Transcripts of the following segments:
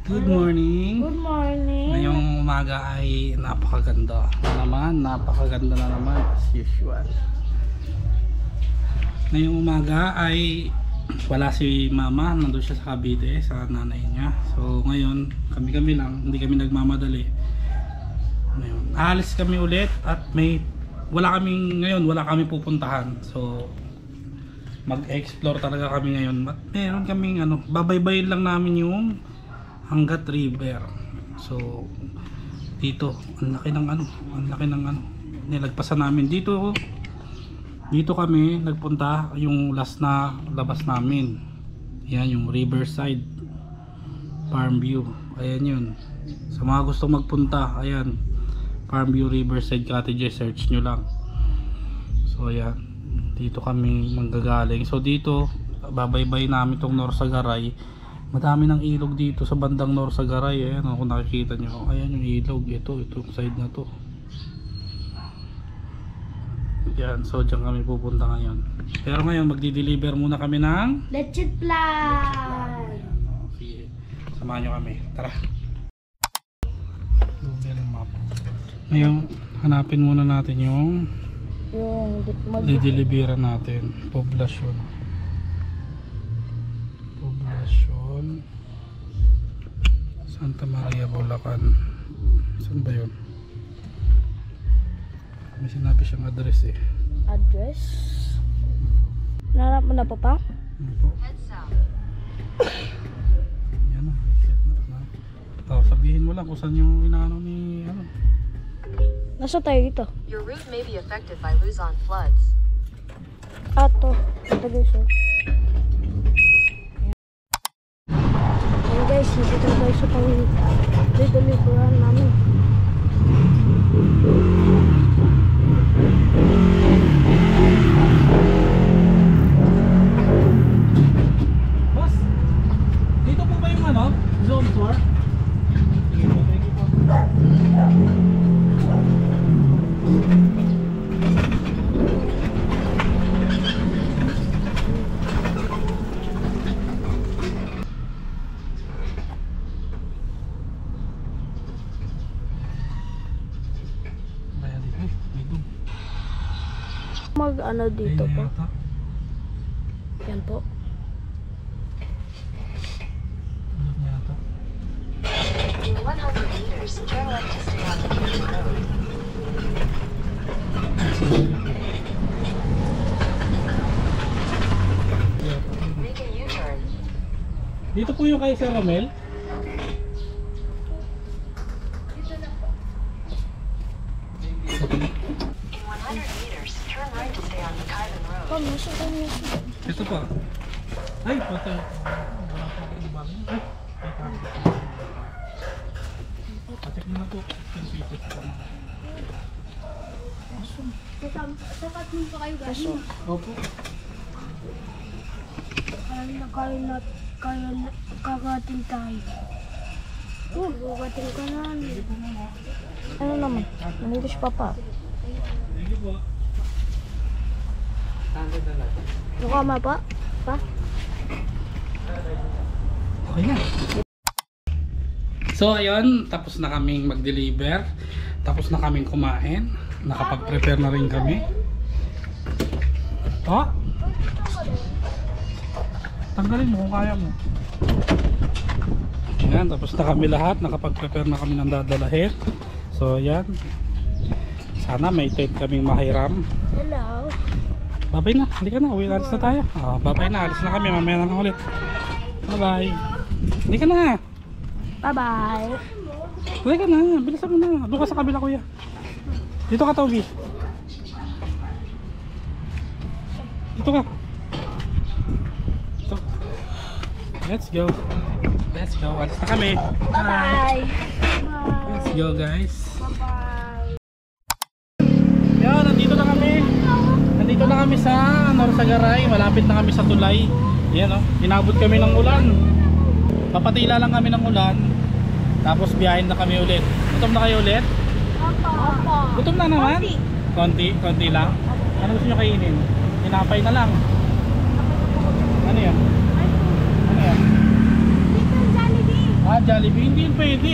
Good morning. Good morning. Ngayong umaga ay napakaganda na naman as usual. Ngayong umaga ay wala si mama, nandun siya sa Cavite sa nanay niya. So ngayon kami lang, hindi kami nagmamadali. Ngayon, aalis kami ulit at wala kami pupuntahan. So mag-explore talaga kami ngayon. At meron kaming babaybayin lang namin yung Angat River. So dito, ang laki ng nilagpasan namin dito kami nagpunta, yung last na labas namin. Yan yung Riverside Farmview. Ayan yun. Sa mga gustong magpunta, ayan, Farmview Riverside Cottages, search nyo lang. So ayan, dito kami manggagaling. So dito babaybay namin tong Norsagaray. Madami ng ilog dito sa bandang Norsagaray. Ayan, kung nakikita nyo, ayan yung ilog. Itong side na to. Yan, so dyan kami pupunta ngayon. Pero ngayon magdi-deliver muna kami ng Lechon plan. sige, samahan nyo kami, tara. Ngayon hanapin muna natin yung di-deliveran natin. Poblasyon Santa Maria, Bulacan. Saan ba yun? May sinabi siyang address eh. Address? Nanap mo na pa pa? Ano po? Yan na. Sabihin mo lang kung saan yung inaano ni Nasa tayo dito? Your route may be affected by Luzon floods. Ato. Ito guys. Ayan guys, nandito tayo sa pang-deliveran namin. Boss, dito po ba yung zone tour? Sige po, thank you po. Dito po. Yan po. In 100 meters, turn left to stay on the Canyon Road. Make a U-turn. Dito po yung kay Sir Romel. In 100 meters, turn right to stay on the Canyon Road. Ito pa. Ay, patay. Wala pa ako ibang. Ay, patik na po. Sakat mo pa kayo guys. Opo. Kagating tayo. Kagating ka na. Ano naman? Nandito si Papa. Thank you po. Mukha pa? Pa? Okay na. So ayun, tapos na kaming mag-deliver. Tapos na kaming kumain. Nakapag-prepare na rin kami. Tanggalin mo kung kaya mo. Ayan, tapos na kami lahat. Nakapag-prepare na kami ng dadalahin. So ayan, sana may tent kaming mahiram. Hello. Babay na, halika na, uwi, alis na tayo. Babay na, alis na kami, mamaya na lang ulit. Bye bye. Halika na. Bye bye. Halika na, bilisan mo na. Doon ka sa kabila kuya. Dito ka Toby. Dito ka. Dito. Let's go. Let's go, alis na kami. Bye. Let's go guys. Bye. Yan, nandito na kami sa Norsagaray. Malapit na kami sa tulay. Yan inabot kami ng ulan. Papatila lang kami ng ulan. Tapos biyahin na kami ulit. Gutom na kayo ulit? Opo. Gutom na naman? Konti lang? Ano gusto nyo kainin? Tinapay na lang. Ano yan? Ano yan? Ah, Jollibee. Hindi yun pwede.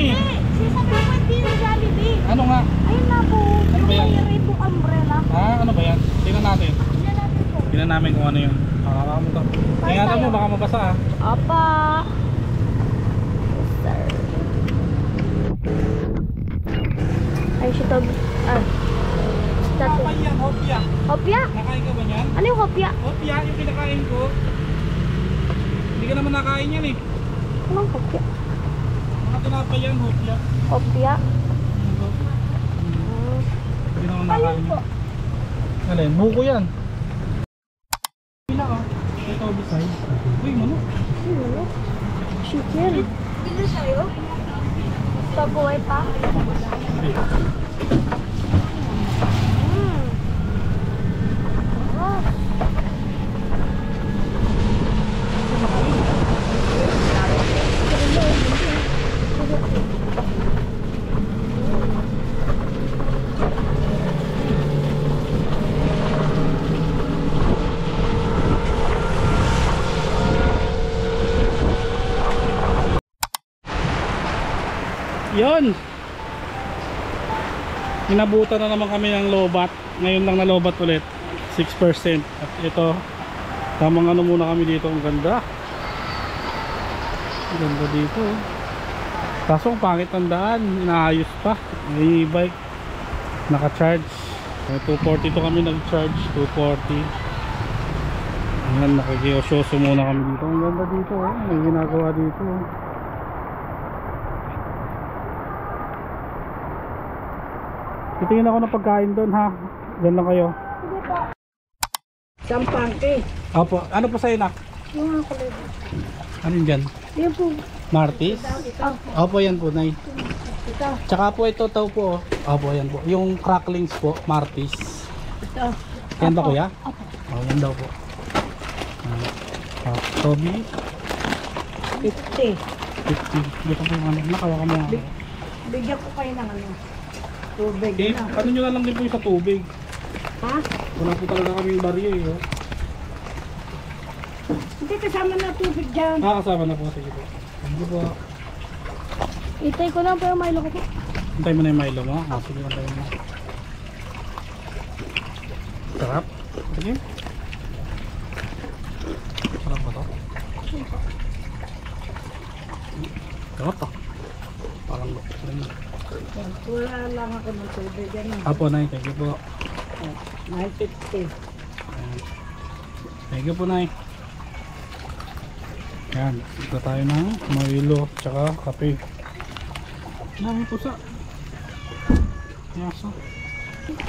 Sinasabi ko hindi yung Jollibee. Ano nga? Ayun na po. Ano Yung ba yan? may rainbow umbrella. Ah, ano ba yan? Tingnan natin. Tignan natin po. Tingnan namin kung ano yun. Baka mo to. Ingatan mo, baka mabasa ah. Apa. Yes, sir. Ay, siya Kapay yan, hopya. Hopya? Nakain ka ba yan? Ano yung hopya? Hopya, yung pinakain ko. Hindi ka naman nakain yan eh. Anong hopya? Mga tinapay yan, hopya. Hopya? Hindi naman Ayun nakain po. yan. Alin, buko yan. Pila ka. Ito, bisay. Uy, ano? Ano? Chicken. Hindi sa'yo? Tabuhay pa? Yun. Inabutan na naman kami ng lobat. Ngayon lang na lobat ulit. 6%. At ito, tamang ano muna kami dito. Ang ganda. Ang ganda dito. Kaso ang pangit ang daan. Inaayos pa. May bike. Naka-charge. 240 to kami nag-charge. 240. Ayan, nakikiyosyoso muna kami dito. Ang ganda dito. May ginagawa dito. Titingin ako ng pagkain doon ha. Diyan lang kayo. Sampangke. Opo. Ano po sa'yo nak? Yung mga kulay. Ano yun dyan? Yan po. Martis? Opo yan po, Nay. Ito. Tsaka po ito tao po. Opo yan po. Yung cracklings po, Martis. Ito. Yan ba kuya? Opo. Yan daw po. Toby? 50. 50. Dito po yung ano. Nakawa ka mo. Bigyan ko kayo ng ano. Tubig Eh, na. ano nyo na lang din po yung sa tubig. Ha? Wala po talaga kami yung baryo eh. Oh. Hindi kasama na tubig dyan. Kasama na po. Sige po. Sige po. Itay ko lang pero Milo ko po. Hintay mo na yung Milo mo. Sige, hintay mo. Sarap. Sige. Sarap ba to? Sarap to. Parang Wala lang ako ng tubig. Ano? Apo, Nay. Thank you po. 950. Thank you po, Nay. Yan. Ito tayo ng Milo tsaka kape. Dami pusa. Yaso.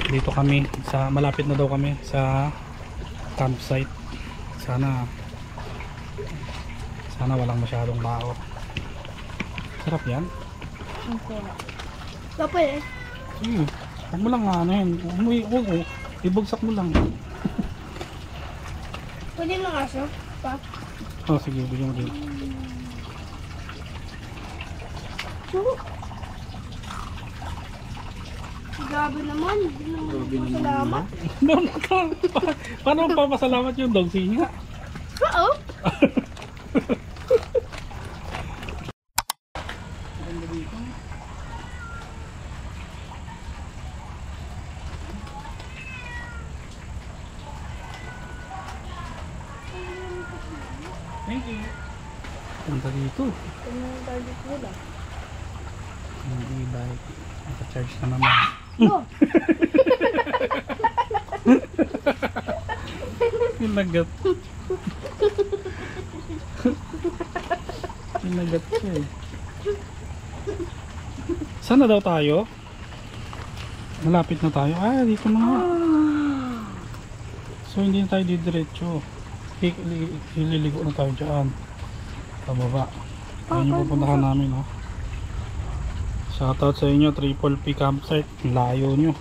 Dito kami sa malapit na daw kami sa campsite. Sana walang masyadong tao. Sarap yan. Okay. Tapos Huwag mo lang ano yun. Huwag. Ibagsak mo lang. pwede lang aso? Pa? Oh, sige. Bigyan mo din. So, grabe naman. Salamat. Paano magpapasalamat yung dog siya? Oo. Thank you. Punta dito. Hindi bike. Naka-charge na naman. Oh. Pinagat. Pinagat siya eh. Saan na daw tayo? Malapit na tayo. Ah, dito na nga. So hindi na tayo didiretso. Hililigo na tayo dyan. Pababa. Ayun yung pupuntahan namin ha. Shoutout sa inyo, Triple P Campsite. Layo nyo.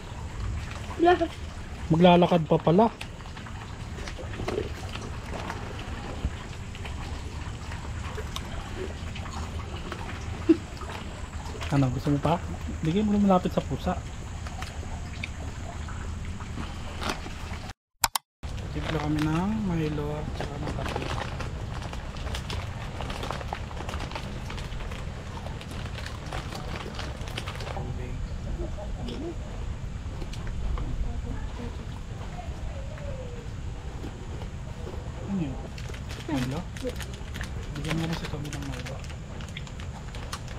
Maglalakad pa pala. Ano, gusto mo pa? Bigay mo na malapit sa pusa. Tipla kami ng Milo at saka ng kape.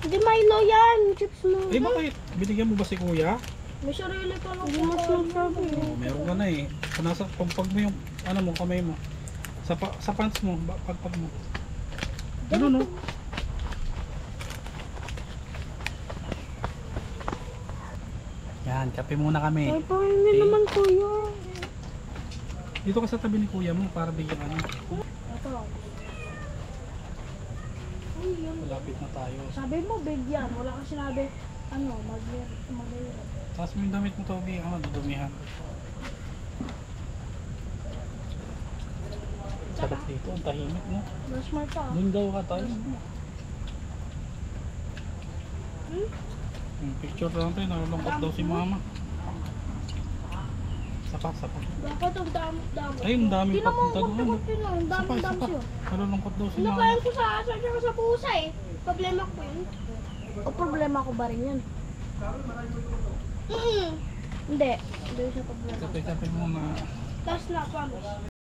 Hindi Milo yan. Chips mo. Eh bakit? Binigyan mo ba si kuya? May sarili ka lang. Hindi mas nagsabi. Meron ka na eh. Nasa pagpag mo yung ano mo, kamay mo. Sa pants mo, pagpag mo. Ano no? Yan, kape muna kami. Ay, pahingi naman kuya. Dito ka sa tabi ni kuya mo para bigyan ka na. Ito. Uy, yun. Malapit na tayo. Sabi mo, bigyan. Wala kang sinabi, ano, mag-irat. Tapos mo yung damit mo, Toby, dudumihan. Sarap dito, ang tahimik no? Mas smart pa. Doon daw ka tayo. Picture lang tayo, nalulungkot daw si mama. Sapa. Bakit ang dami-dami? Ay, ang daming papunta doon. Ang dami-dami siya. Nalulungkot daw si mama. Napayan ko sa pusa eh. Problema ko yun. O problema ko ba rin yun? Hindi. Hindi siya problema. Kapay muna. Tapos na, promise.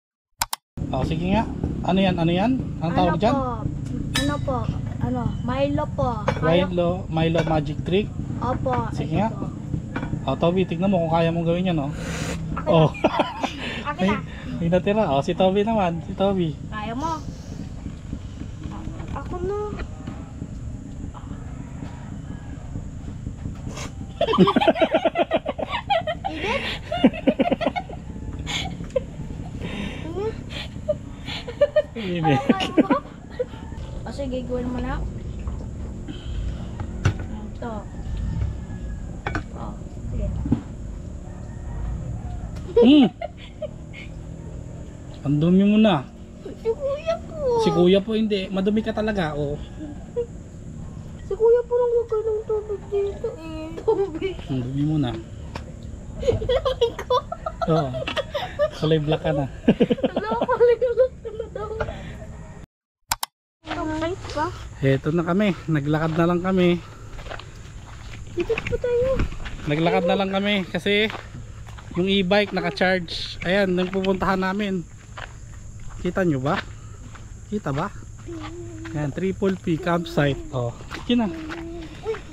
Oh, sige nga. Ano yan? Ang tawag dyan? Milo po. Milo Magic Trick. Opo. Sige nga. Oh, Toby, tignan mo kung kaya mong gawin yan, oh. Oh. Akin na. May natira. Oh, si Toby naman. Si Toby. Kaya mo. Ako na. Edit? Ini. O sige, gawin mo na. Ito. Oh, sige. Ang dumi mo na. Si kuya po. Si kuya po hindi. Madumi ka talaga, oh. Si kuya po nang huwag ng tubig dito eh. Tubig. Ang dumi mo na. Ilangin ko. Oo. Kulay black ka na. Wala ko liulot ka na daw. Okay pa. Eto na kami. Naglakad na lang kami. Dito pa tayo. Naglakad na lang kami kasi yung e-bike naka-charge. Ayan, yung pupuntahan namin. Kita nyo ba? Kita ba? Ayan, Triple P campsite. Oh, sige na.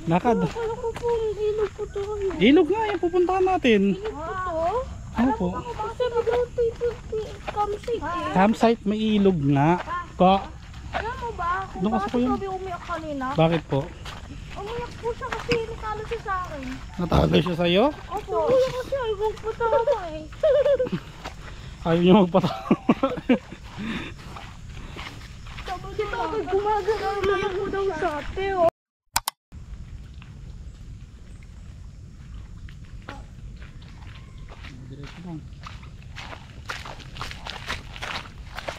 Lakad. Akala ko po, ilog po to. Ilog nga yung pupuntahan natin. Ilog po to? Ano po? Kasi mag-ilog campsite eh. Campsite may ilog nga. Po. Alam mo ba, kung Doon kasi bakit po yun. Toby umiyak kanina? Bakit po? Umiyak po siya kasi natalo siya sa akin. Natalo siya sa'yo? Opo. Umiyak kasi ay huwag patama eh. Ayaw niyo magpatawa. Sabi si Toby gumagano umiyak po daw sa ate oh. Diretso lang.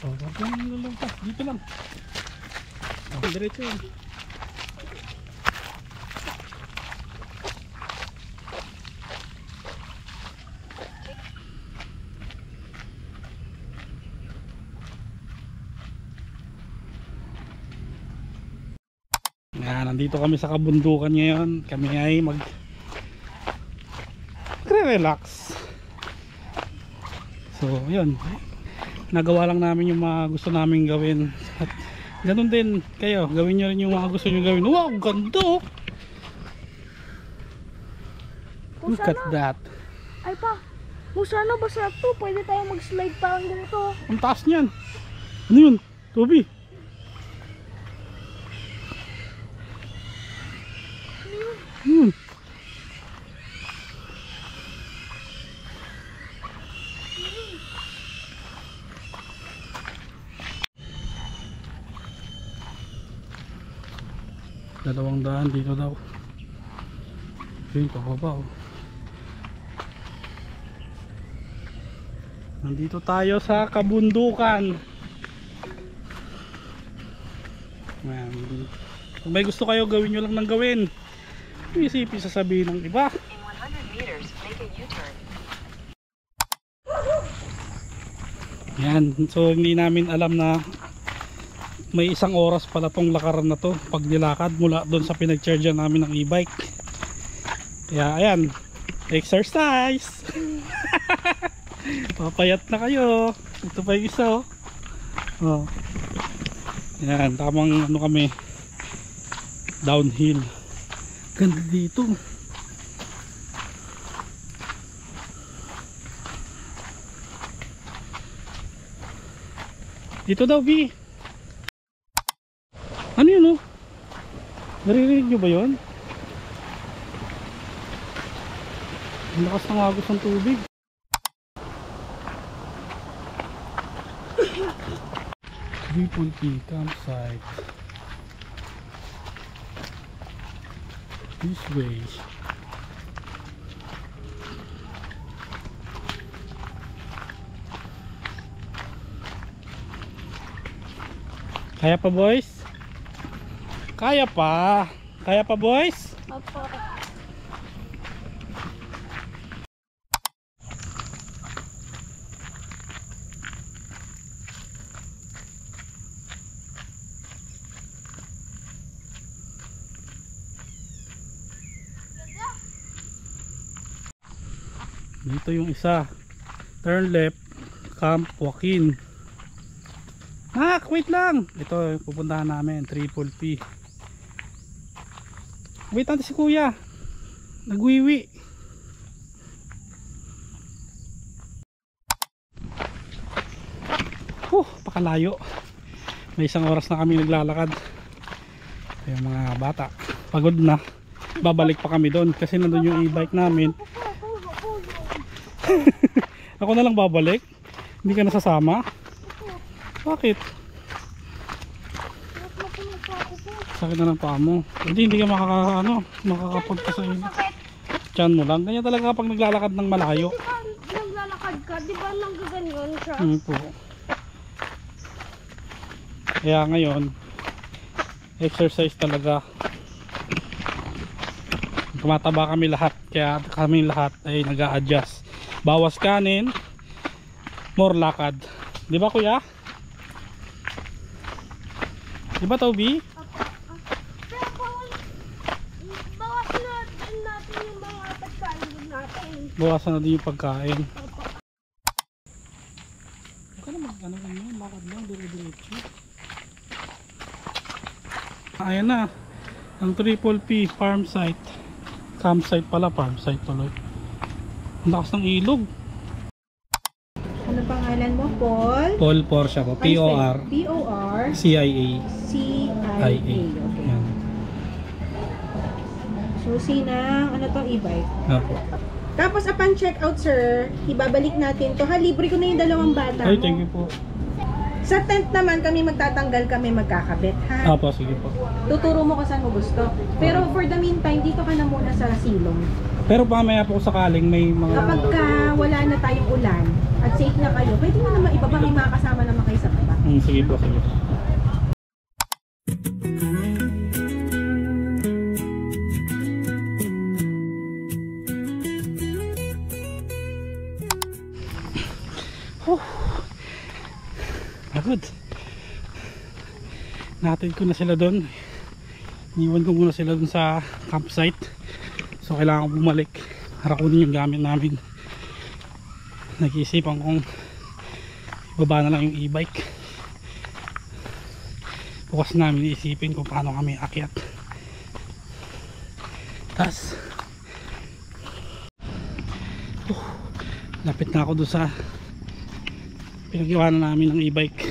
Oh, wag lang nilalagpas. Dito lang. Oh, diretso yun. Yan, nandito kami sa kabundukan ngayon. Kami ay magre-relax. So, yun. Nagawa lang namin yung mga gusto namin gawin. At ganun din kayo. Gawin nyo rin yung mga gusto nyo gawin. Wow, ganda oh! Look at that. Ay pa, kung sana ba sa to, pwede tayo mag-slide parang ganito. Ang taas niyan. Ano yun? Toby? $200 dito daw. Yun, pababa oh. Nandito tayo sa kabundukan. Ayan. Kung may gusto kayo, gawin nyo lang ng gawin. Isipin sasabihin ng iba. In 100 meters, make a U-turn. Yan, so hindi namin alam na may 1 oras pala tong lakaran na to pag nilakad mula doon sa pinag-charge namin ng e-bike. Kaya ayan, exercise. Papayat na kayo. Ito pa yung isa oh. Oh. Yan, tamang ano kami, downhill. Ganda dito. Dito daw, B. Ano yun, oh? Naririnig nyo ba yun? Ang lakas ng agos ng tubig. Triple P campsite. This way. Kaya pa, boys? Kaya pa. Kaya pa, boys? Opo. Dito yung isa. Turn left. Camp Joaquin. Wait lang. Ito pupuntahan namin. Triple P. Wait natin si kuya. Nagwiwi. Pakalayo. May isang oras na kami naglalakad. Yung mga bata pagod na. Babalik pa kami doon kasi nandun yung e-bike namin. Ako na lang babalik. Hindi ka nasasama. Bakit? Sakit na ng paa mo. Hindi ka makakapagpa sa inyo. Tiyan mo lang. Ganyan talaga kapag naglalakad ng malayo. Naglalakad ka, di ba nanggaganyan siya? Po. Kaya ngayon, exercise talaga. Tumataba kami lahat. Kaya kami lahat ay nag-a-adjust. Bawas kanin, more lakad. Di ba, kuya? Di ba, Toby? Pero bawas natin yung mga pagkain natin. Bawasan na din yung pagkain. Huwag ka na mag-ano ganyan, lakad lang, dire-diretso. Ayan na, ang Triple P farm site. Campsite pala, farm site tuloy. Ang lakas ng ilog. Ano pangalan mo, Paul? Paul Porsche po, P-O-R P-O-R C-I-A. C-I-A. Okay. Yan. Susi ng ano to, e-bike. Apo. Tapos upon check out, sir, ibabalik natin to. Ha, libre ko na yung dalawang bata Ay, mo. thank you po. Sa tent naman, kami magtatanggal, kami magkakabit, ha? Apo, sige po. Tuturo mo kung saan mo gusto. Pero for the meantime, dito ka na muna sa silong. Pero mamaya po sakaling may mga... Kapag wala na tayong ulan at safe na kayo, pwede mo naman ibaba, may mga kasama naman kayo sa baba. Sige po, sige po. Pagod. Natin ko na sila doon. Iniwan ko muna sila doon sa campsite. So kailangan ko bumalik para kunin yung gamit namin. Nag-iisipan kong ibaba na lang yung e-bike. Bukas namin iisipin kung paano kami akyat. Tas lapit na ako doon sa pinag-iwanan namin ng e-bike.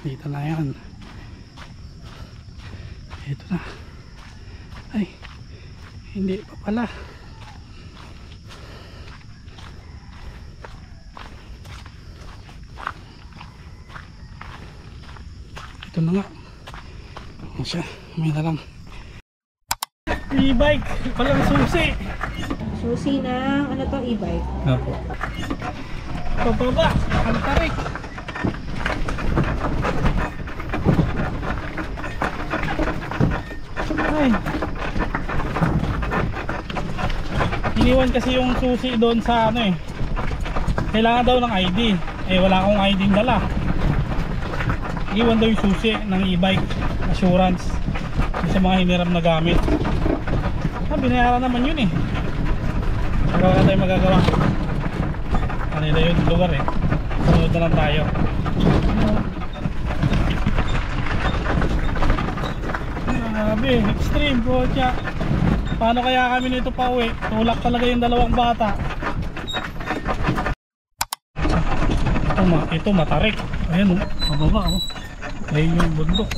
Dito na yan. Ito na. Ay, hindi pa pala. Ito na nga. Ano siya? May na lang. E-bike! Palang susi! Susi ng ano to, e-bike. Apo. Pababa! Ang tarik! Ay! Iniwan kasi yung susi doon sa ano eh. Kailangan daw ng ID. Eh wala akong ID dala. Iwan daw yung susi ng e-bike assurance sa mga hiniram na gamit. Binayaran naman yun eh. Wala tayong magagawa. Kanila yung lugar eh. Sunod na lang tayo. Grabe, extreme bocha. Paano kaya kami nito pa uwi? Tulak talaga yung dalawang bata. Ito matarik. Ayan oh, mababa oh. Ayun yung bundok.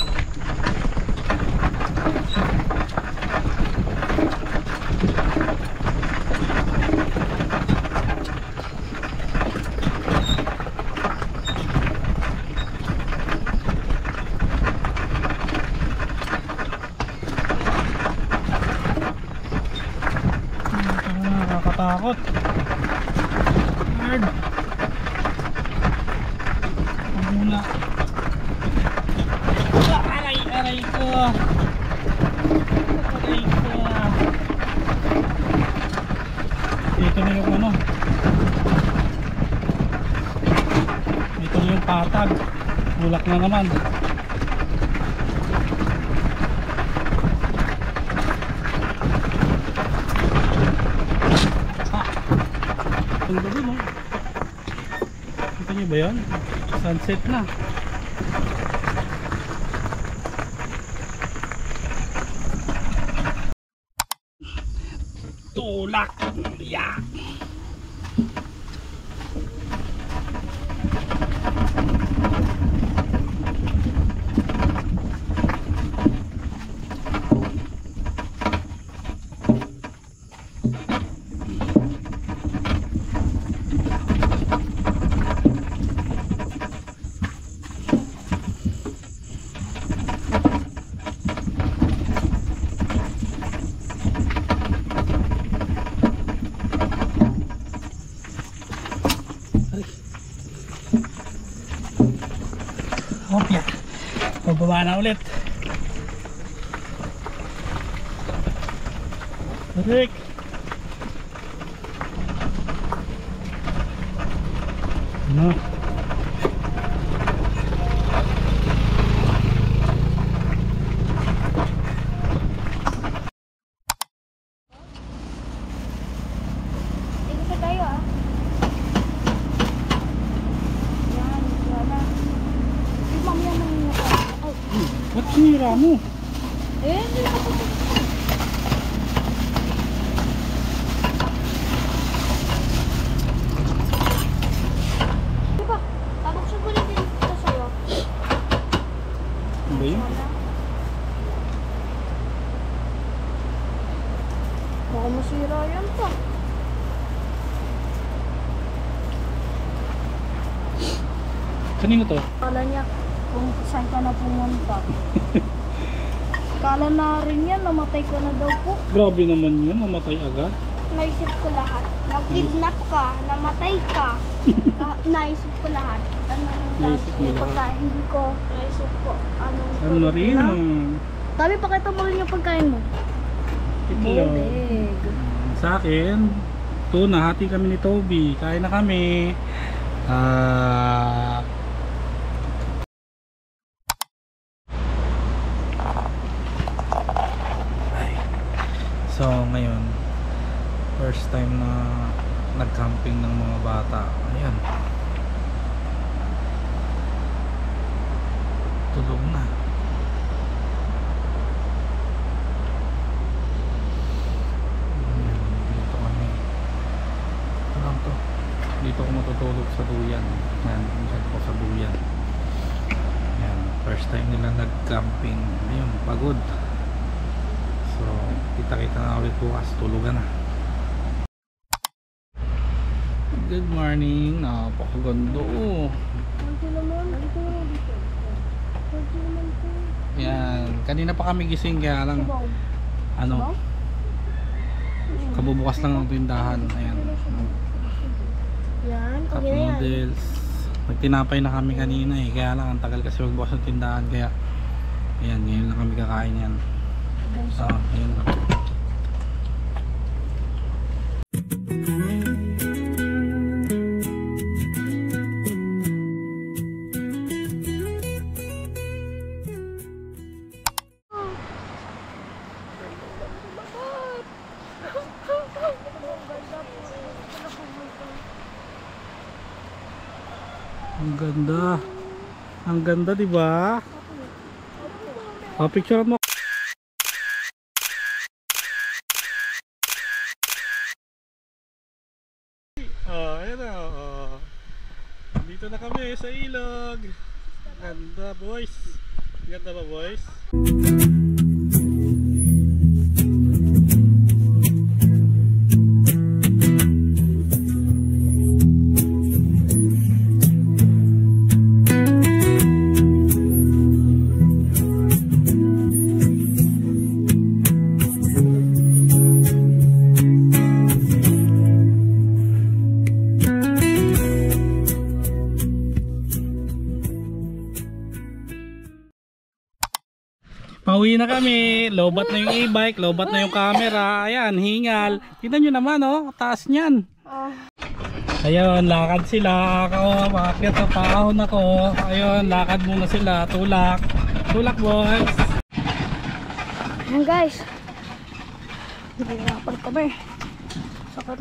Nakakatakot. Hard. Mula. Aray ko. Aray ko. Dito na yung ano. Dito na yung patag. Bulak na naman. Ang ganda no? Kita nyo ba yun? Sunset na. Tulak! Yeah! Hopya, pababa na ulit. Rick. No. Dito pa tayo ah. Yan, wala. Yung mamaya mangingat ako. Ay, Ba't sinira mo? hindi na ako. Diba? Tabuksan ko na din ito sa'yo. Ano ba yun? Baka masira yan pa. Kanino to? Kala niya kung saan ka na pumunta. Kala na rin yan, namatay ka na daw po. Grabe naman yun, mamatay agad. Naisip ko lahat. Nag-kidnap ka, namatay ka. Naisip ko lahat. Naisip mo lahat? Pagkain, hindi ko naisip ko. Ano na rin? Tabi, pakita mo rin yung pagkain mo. Itlog. Sa akin, tuna, hati kami ni Toby. Kain na kami. So ngayon, first time na nag-camping ng mga bata. Ayan. Tulog na. Dito kami. Ito lang to. Dito ako matutulog sa duyan. Ayan, dyan ako sa duyan. Ayan, first time nila nag-camping. Ayun, pagod. So, kita-kita na ulit bukas. Tulugan na. Good morning. Napakaganda oh. Yan. Kanina pa kami gising kaya lang ano, kabubukas lang ng tindahan. Ayan. Yan, Cup okay na yan. noodles. Nagtinapay na kami kanina eh. Kaya lang ang tagal kasi magbukas ng tindahan. Kaya ayan, ngayon lang kami kakain yan. Ayan lang. Ang ganda. Ang ganda, 'di ba? Picture mo. Ayan na, oh. Dito na kami sa ilog. Ganda, boys. Ganda ba, boys? Pauwi na kami, lobat na yung e-bike, lobat na yung camera, ayan, hingal. Tignan nyo naman, oh, taas nyan. Ayun, lakad sila, ako, paakyat sa paahon ako. Ayun, lakad muna sila, tulak. Tulak, boys. Ayan guys, nagirapan kami. Sakot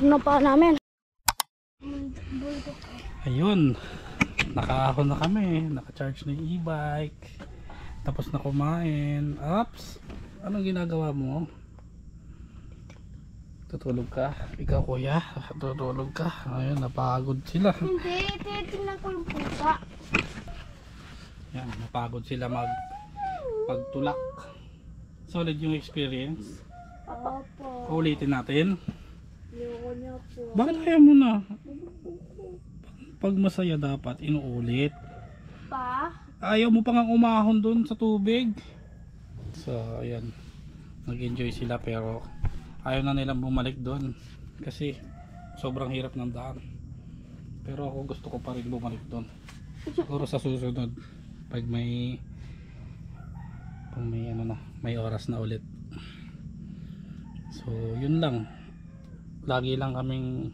na pa namin. Ayun, nakaahon na kami, naka-charge na yung e-bike. Tapos na kumain. Ups, anong ginagawa mo? Tutulog ka? Ikaw kuya, tutulog ka? Ayun, napagod sila. Hindi, titignan ko yung pusa. Yan, napagod sila pagtulak. Solid yung experience. Opo. Ulitin natin. Ayoko niya po. Bakit kaya mo na? Pag masaya dapat inuulit. Pa? Ayaw mo pang umahon dun sa tubig. So ayan, nag-enjoy sila pero ayaw na nilang bumalik dun kasi sobrang hirap ng daan. Pero ako gusto ko pa rin bumalik dun. Siguro sa susunod pag may ano na, may oras na ulit. So yun lang, lagi lang kaming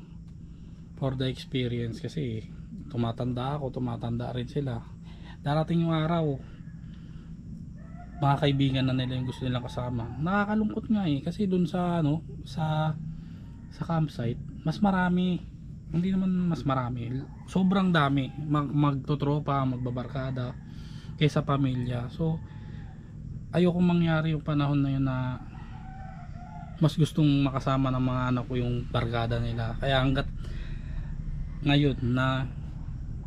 for the experience kasi tumatanda ako, tumatanda rin sila. Darating yung araw, mga kaibigan na nila yung gusto nilang kasama. Nakakalungkot nga eh kasi dun sa ano, sa campsite mas marami, hindi naman mas marami, sobrang dami magtotropa, magbabarkada kaysa pamilya. So ayoko mangyari yung panahon na yun na mas gustong makasama ng mga anak ko yung barkada nila. Kaya hanggat ngayon na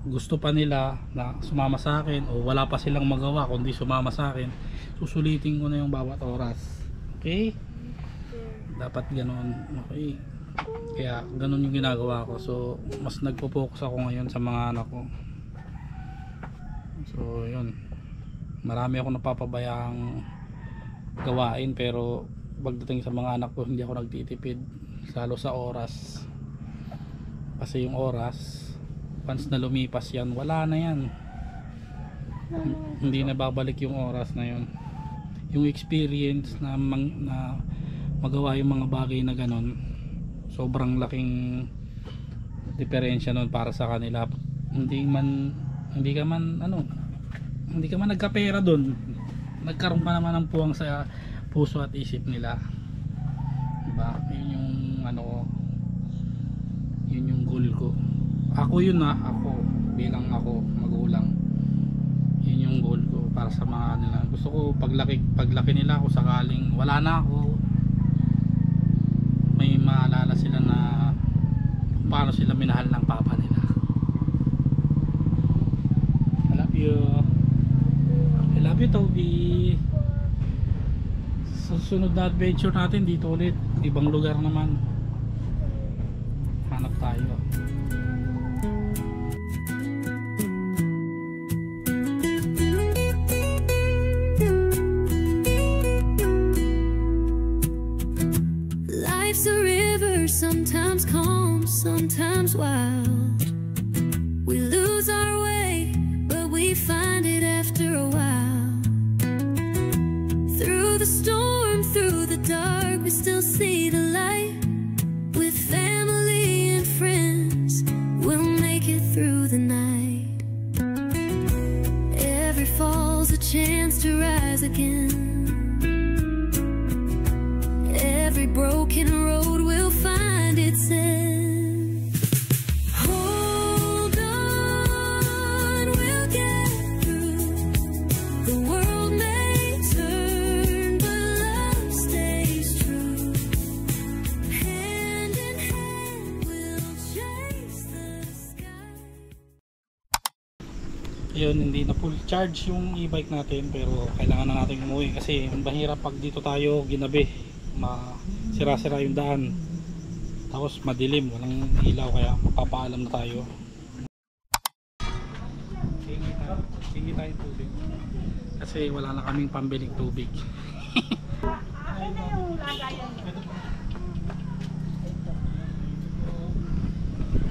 gusto pa nila na sumama sa akin o wala pa silang magawa kundi sumama sa akin, susulitin ko na yung bawat oras. Okay? Dapat ganoon. Okay? Kaya ganoon yung ginagawa ko. So mas nagpo-focus ako ngayon sa mga anak ko. So yun, marami ako napapabayang gawain pero pagdating sa mga anak ko hindi ako nagtitipid, lalo sa oras. Kasi yung oras once na lumipas yan, wala na yan. Hindi na babalik yung oras na yun. Yung experience na magawa yung mga bagay na ganon, sobrang laking diferensya nun para sa kanila. Hindi ka man nagkapera dun, nagkaroon pa naman ng puwang sa puso at isip nila, diba? Yun yung ano, yun yung goal ko. Ako yun ako bilang ako magulang, yun yung goal ko para sa mga nila. Gusto ko paglaki nila, ako sakaling wala na ako, may maalala sila na kung paano sila minahal ng papa nila. I love you. I love you, Toby. Sa susunod na adventure natin dito ulit, ibang lugar naman, hanap tayo. Life's a river, sometimes calm, sometimes wild. We lose our way, but we find it after a while. Through the storm, through the dark, we still see the light. With family and friends, we'll make it through the night. Every fall's a chance to rise again. Every broken road will find its end. Hold on, we'll get through. The world may turn, but love stays true. Hand in hand, we'll yun, hindi na full charge yung e-bike natin, pero kailangan na natin umuwi kasi mahirap pag dito tayo ginabi, masira-sira yung daan, tapos madilim, walang ilaw, kaya mapapaalam na tayo. Hingi tayo tubig kasi wala na kaming pambiling tubig.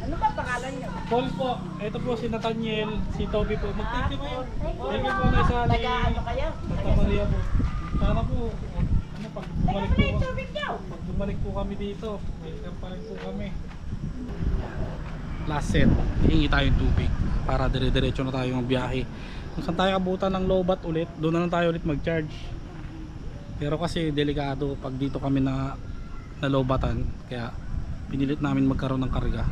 Ano ba pangalan niyo? Paul po, ito po si Nathaniel, si Toby po. Mag-thank you kayo. Thank you po na isa ni Santa Maria po. Sana po, ano, pag bumalik po kami dito, welcome pa rin po kami. Last set, hingi tayong tubig para dire-diretso na tayo magbiyahe. Kung saan tayo abutan ng low bat ulit, doon na lang tayo ulit mag-charge. Pero kasi delikado pag dito kami na low batan, kaya pinilit namin magkaroon ng karga.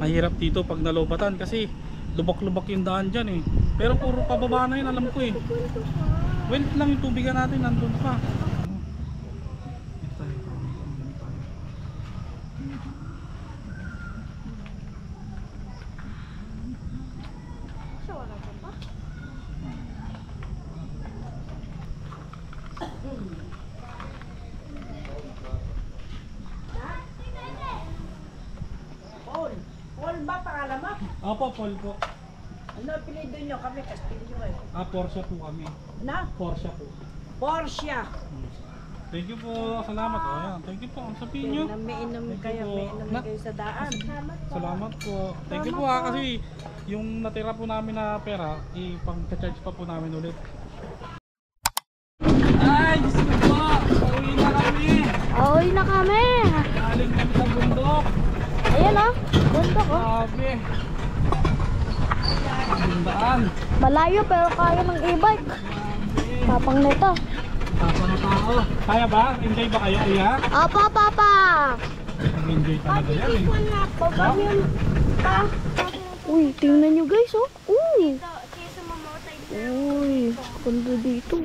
Mahirap dito pag nalobatan kasi lubak-lubak yung daan dyan eh. Pero puro pababa na yun, alam ko eh. Wait lang yung tubigan natin, nandun pa. Paul ba pangalan mo? Opo, Paul po. Ano apelido niyo? Kami Castillo eh. Porsche po kami. Na? Porsche po. Porsche. Thank you po, salamat. Ayan, thank you po. Ang sabihin nyo. May inom kayo, may inom kayo sa daan. Salamat po. Thank you po ha, kasi yung natira po namin na pera, ipang-charge pa po namin ulit. Ay, Diyos ko po! Pauwi na kami! Uwi na kami. Galing kami sa bundok. Ayan oh. Bundok oh. Grabe. Bundaan. Malayo pero kaya ng e-bike. Tapang nito. Tapos na tao. Kaya ba? Enjoy ba kayo, kuya? Apa, papa. Enjoy talaga yan eh. Uy, tingnan nyo guys oh. Uy. Uy, ganda dito.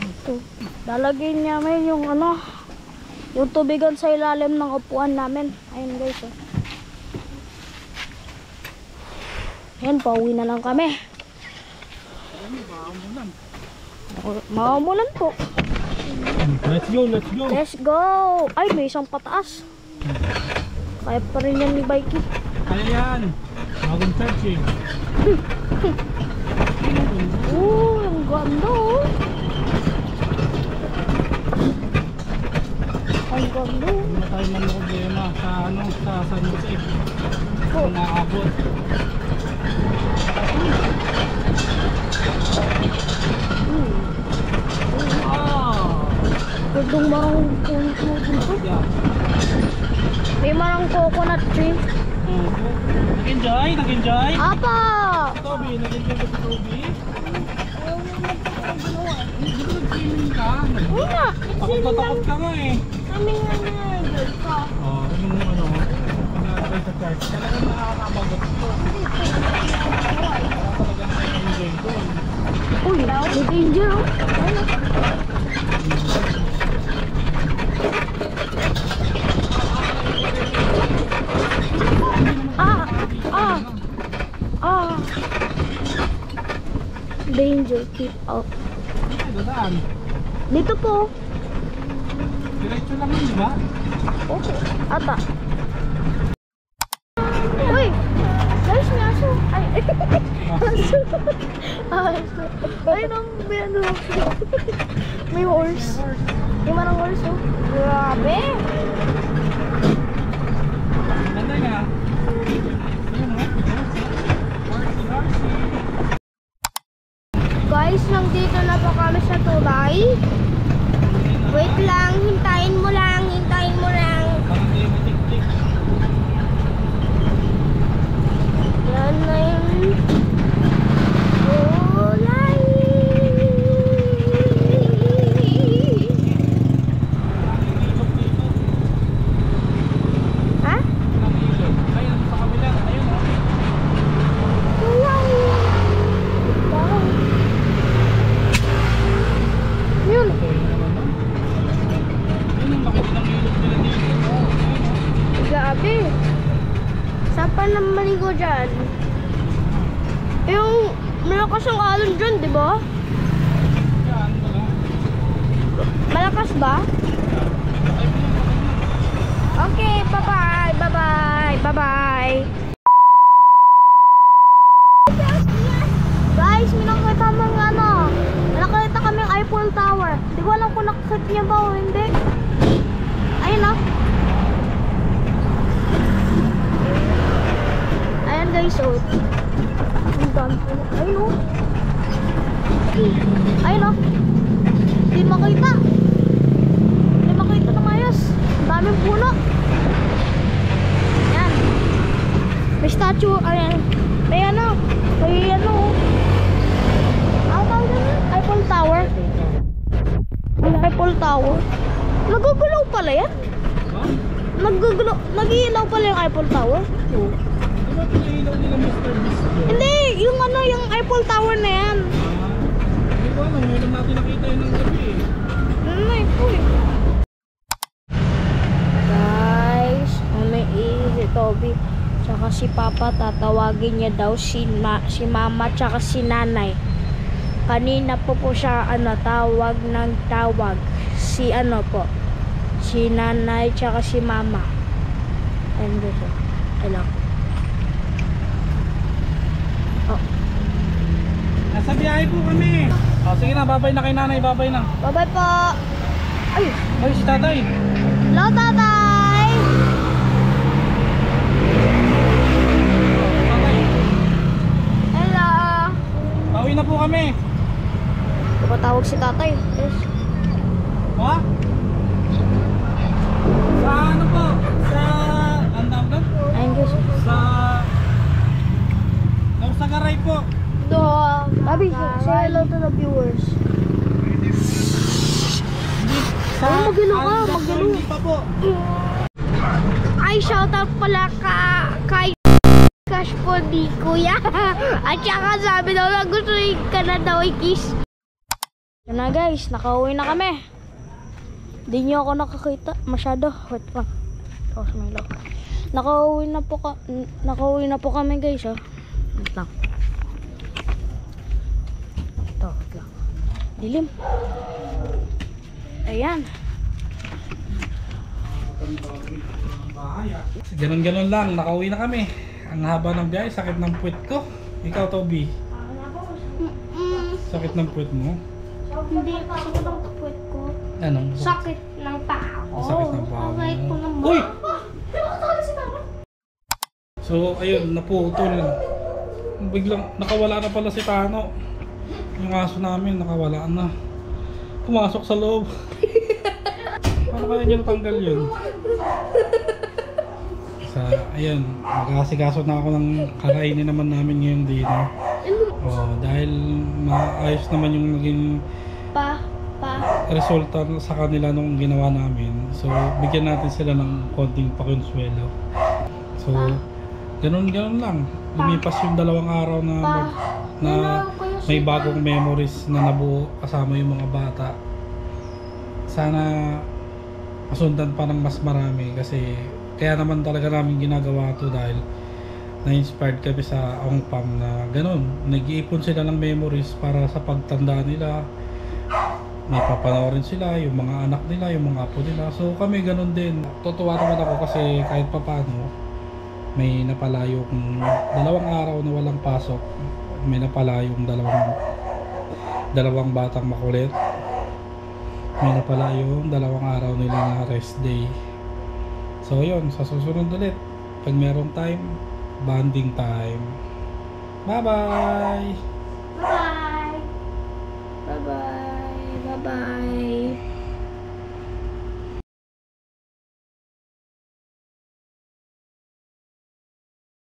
Ito. Lalagyan niya may yung ano, yung tubigan sa ilalim ng upuan namin. Ayun guys oh. Ayan, pauwi na lang kami. Maulan po. Let's go, let's go. Let's go. Ay, may isang pataas. Kaya pa rin yan ni Bikey. Kaya yan. Bagong charge eh. Ang ganda oh. Ang ganda. Hindi na tayo problema sa ano, sa San Jose. Kung naabot. Pwedeng marang coconut dito. May marang coconut tree. Nag-enjoy? Nag-enjoy? Apa! Toby, nag-enjoy ba si Toby? Hindi ko nag-swimming ka. Una! Takot ka nga eh. Kami nga nag-girl ka. Oo, yung ano, pag-atry sa charge. Talagang nakakabagot ito. Talagang nag-enjoy ko. Uy, may danger oh. Danger, keep out. Dadaan. Dito po. Diretso lang yun, di ba? Okay. Ata. Uy! Guys, may aso. Ay, aso. Aso. Ay, may ano. May horse. May marang horse, oh. Grabe. Ganda nga. Guys, nandito na po kami sa tulay. Wait lang, hintayin mo lang, hintayin mo lang. Parang di matik-tik. Yan na yun. Tulay. Ha? Ayun, sa kabila. Ayun, oh. Tulay. bawal na maligo dyan. Yung malakas ang alon dyan, di ba? Yan, wala. Malakas ba? Okay, bye-bye, bye-bye, bye-bye. Guys, may nakita ng ano. Nakita kaming Eiffel Tower. Di ko alam kung nakakita niya ba o hindi. Ayun na. Ayan guys, oh. Ang dami po. Ayun oh. Ayun oh. Di makita. Di makita ng ayos. Ang daming puno. Ayan. May statue. Ayan. May ano. May ano. Ang tawag na? Eiffel Tower. Ang Eiffel Tower. Nagugulaw pala yan. Nagugulaw. Nag-iilaw pala yung Eiffel Tower. Diba pinailaw nila Mr. Beast yun? Hindi. Yung ano, yung Eiffel Tower na yan. Hindi ko alam, ngayon natin nakita yun ng gabi eh. Ano na ito eh. Guys, si Toby tsaka si Papa tatawagin niya daw si Mama tsaka si Nanay. Kanina po siya tawag ng tawag si si Nanay tsaka si Mama. And dito. Hello. Oh. Nasa biyahe po kami. O sige na, babay na kay nanay, babay na. Bye-bye po. Ay, Ay, si tatay. hello tatay. Tatay, Hello. pauwi na po kami. Patawag si tatay. Yes. Ha? Sa ano po? Sa... Ang tawag doon? Ayun guys. Sa... Sa Garay po. Babi, say hello to the viewers. Sa... magilo ka, Aldas po, magilo. Hindi pa po. Ay, shoutout pala kay Cash po di kuya. At saka sabi daw na gusto ka na daw i-kiss. Yan na guys, nakauwi na kami. Hindi nyo ako nakakita masyado. Wait lang. Tapos may lock. Nakauwi na po kami guys. Oh. Wait lang. Ito, wait lang. Dilim. Ayan. Ganon-ganon lang, nakauwi na kami. Ang haba ng biyahe, sakit ng puwet ko. Ikaw, Toby, sakit ng puwet mo? Hindi pa ako ng puwet ko. Anong? Sakit ng paa ko. Sakit ng paa mo. Okay ko naman. Uy! Si Mama. So, ayun, naputol. Biglang, nakawala na pala si Tano. Yung aso namin, nakawala na. Pumasok sa loob. Paano kaya niya natanggal yun? Sa, ayun, mag-asikaso na ako ng kakainin naman namin ngayong dinner. Oh, dahil maayos naman yung naging resulta sa kanila nung ginawa namin. So, bigyan natin sila ng konting pakonsuelo. So, ganun-ganun lang. Lumipas yung 2 araw na may bagong memories na nabuo kasama yung mga bata. Sana masundan pa ng mas marami kasi kaya naman talaga namin ginagawa to dahil na-inspired kami sa Ongpam na ganun. Nag-iipon sila ng memories para sa pagtanda nila. May papanoorin sila, yung mga anak nila, yung mga apo nila. So kami ganun din. Tutuwa naman ako kasi kahit papano may napalayong 2 araw na walang pasok. May napalayong dalawang batang makulit. May napalayong 2 araw nila na rest day. So yun, sa susunod ulit pag merong time, bonding time. Bye-bye! Bye-bye! Bye-bye! Bye-bye!